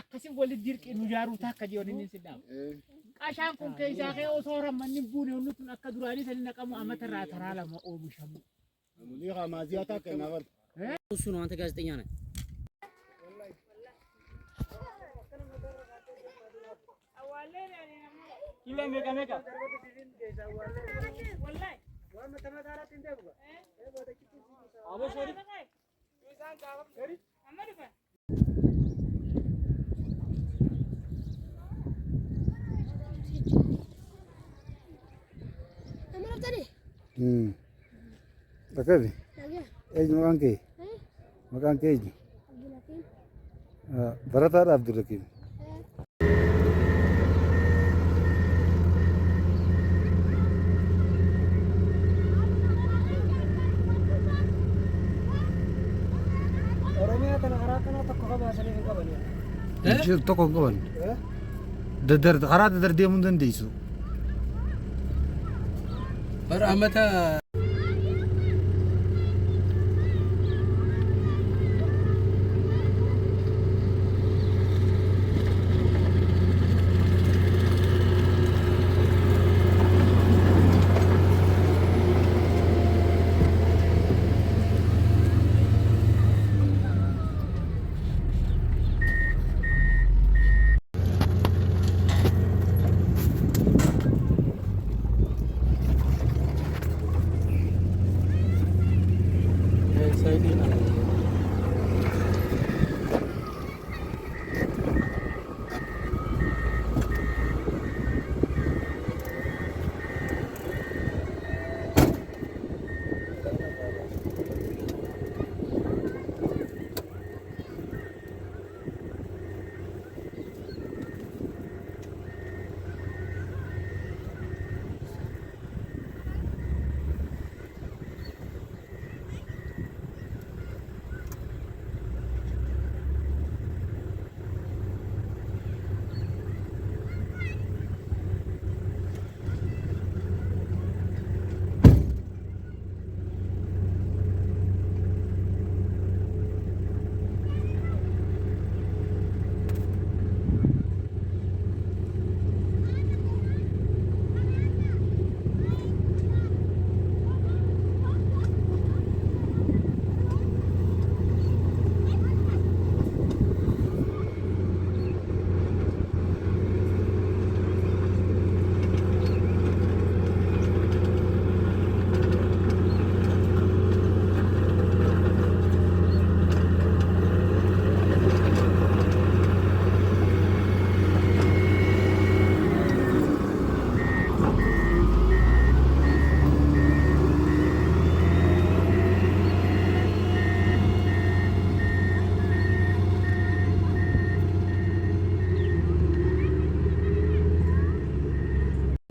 akkasi walitti dirqii nu jaaruuta akka jiyoonni sidhaam qashaan kun keessaa kee osoo rammanni buune hunni kun akka duraanii sani naqamu amata irraa taraa lama oomishamu Mulii qaamaazii haa taakka naa barta. እሱ ነው አንተ ጋዜጠኛ ነህ kila mega mega abo sorry Bakari. Ej makan ke ej. Baratar Abdul Hakim. Oromia kana harakana takko kabasani kabani Ej to kon kaban. Dadar harat dadar dia mundan disu. bar amata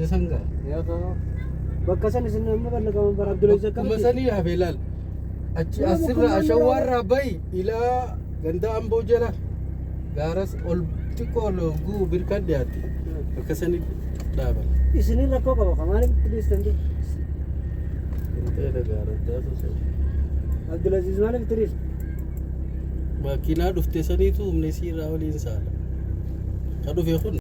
sangga ya to bakkasan isin nama balagaman bar Abdul Zakar masani ya belal achi asirra ashawara bay ila ganda ambo jala garas ol tikolo gu birkadiyati bakasani daba isini rakko qaba kamani please tandi intee garas daso se Abdul Aziz malik tris makina dufte sanitu umne sira wali insala kadu fe khun